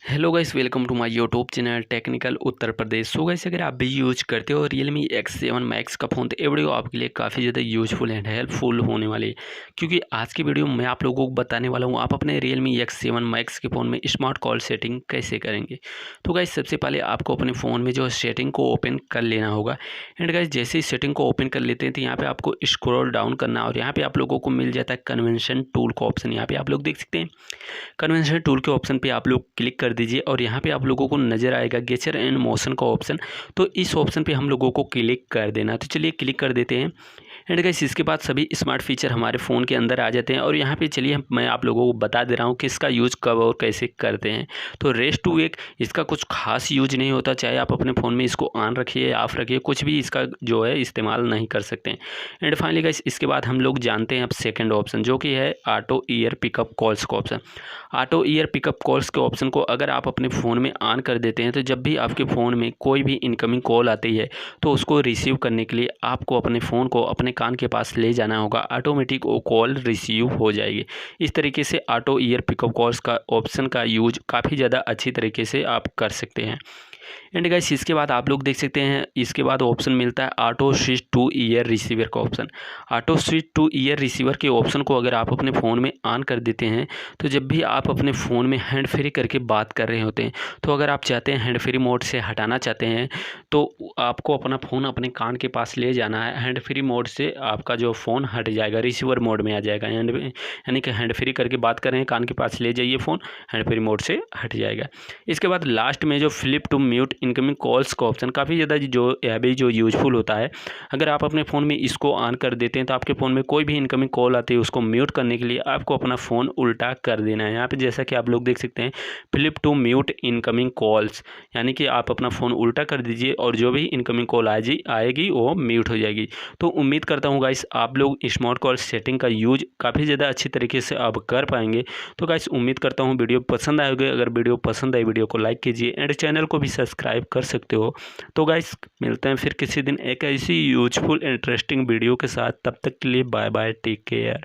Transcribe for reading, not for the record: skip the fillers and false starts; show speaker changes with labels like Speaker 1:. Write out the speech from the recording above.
Speaker 1: Hello guys, welcome to my YouTube channel technical Uttar Pradesh. So guys, अगर आप भी use करते हो Realme X7 Max का फ़ोन, तो ये वीडियो आपके लिए काफ़ी ज़्यादा यूजफुल एंड हेल्पफुल होने वाली है, क्योंकि आज की वीडियो में आप लोगों को बताने वाला हूँ आप अपने Realme X7 Max के फ़ोन में स्मार्ट कॉल सेटिंग कैसे करेंगे। तो गाइस, सबसे पहले आपको अपने फ़ोन में जो सेटिंग को ओपन कर लेना होगा। एंड गाइस, जैसे ही सेटिंग को ओपन कर लेते हैं तो यहाँ पर आपको स्क्रॉल डाउन करना है और यहाँ पर आप लोगों को मिल जाता है कन्वेंशन टूल का ऑप्शन। यहाँ पर आप लोग देख सकते हैं कन्वेंशन टूल के ऑप्शन पे आप लोग क्लिक कर दीजिए और यहाँ पे आप लोगों को नज़र आएगा गेस्चर एंड मोशन का ऑप्शन। तो इस ऑप्शन पे हम लोगों को क्लिक कर देना है। तो चलिए क्लिक कर देते हैं। एंड गाइस, इसके बाद सभी स्मार्ट फीचर हमारे फ़ोन के अंदर आ जाते हैं और यहाँ पे चलिए मैं आप लोगों को बता दे रहा हूँ कि इसका यूज़ कब और कैसे करते हैं। तो रेस्ट टू एक इसका कुछ खास यूज नहीं होता, चाहे आप अपने फ़ोन में इसको ऑन रखिए ऑफ रखिए, कुछ भी इसका जो है इस्तेमाल नहीं कर सकते हैं। एंड फाइनली गाइस, इसके बाद हम लोग जानते हैं अब सेकेंड ऑप्शन, जो कि है ऑटो ईयर पिकअप कॉल्स का option. Auto year pickup calls के ऑप्शन को अगर आप अपने फ़ोन में ऑन कर देते हैं तो जब भी आपके फ़ोन में कोई भी इनकमिंग कॉल आती है तो उसको रिसीव करने के लिए आपको अपने फ़ोन को अपने कान के पास ले जाना होगा, ऑटोमेटिक वो कॉल रिसीव हो जाएगी। इस तरीके से ऑटो ईयर पिकअप कॉल्स का ऑप्शन का यूज काफ़ी ज़्यादा अच्छी तरीके से आप कर सकते हैं। एंड गाइस, इसके बाद आप लोग देख सकते हैं इसके बाद ऑप्शन मिलता है auto switch to ear receiver का option. Auto switch to ear receiver के ऑप्शन को अगर आप अपने फ़ोन में ऑन कर देते हैं तो जब भी आप अपने फ़ोन में हैंड फ्री करके बात कर रहे होते हैं, तो अगर आप चाहते हैं हैंड फ्री मोड से हटाना चाहते हैं तो आपको अपना फ़ोन अपने कान के पास ले जाना है। हैंड फ्री मोड से आपका जो फ़ोन हट जाएगा, रिसीवर मोड में आ जाएगा। यानी कि हैंड फ्री करके बात कर रहे हैं, कान के पास ले जाइए फ़ोन, हैंड फ्री मोड से हट जाएगा। इसके बाद लास्ट में जो flip to mute incoming calls का ऑप्शन काफ़ी ज़्यादा जो यूजफुल होता है। अगर आप अपने फ़ोन में इसको ऑन कर देते हैं तो आपके फ़ोन में कोई भी इनकमिंग कॉल आती है उसको म्यूट करने के लिए आपको अपना फ़ोन उल्टा कर देना है। यहाँ पे जैसा कि आप लोग देख सकते हैं flip to mute incoming calls, यानी कि आप अपना फ़ोन उल्टा कर दीजिए और जो भी इनकमिंग कॉल आएगी वो म्यूट हो जाएगी। तो उम्मीद करता हूँ गाइस आप लोग स्मार्ट कॉल सेटिंग का यूज काफ़ी ज़्यादा अच्छी तरीके से आप कर पाएंगे। तो गाइस, उम्मीद करता हूँ वीडियो पसंद आएगी। अगर वीडियो पसंद आई वीडियो को लाइक कीजिए एंड चैनल को भी सब्सक्राइब कर सकते हो। तो गाइस, मिलते हैं फिर किसी दिन एक ऐसी यूजफुल इंटरेस्टिंग वीडियो के साथ। तब तक के लिए बाय बाय, टेक केयर।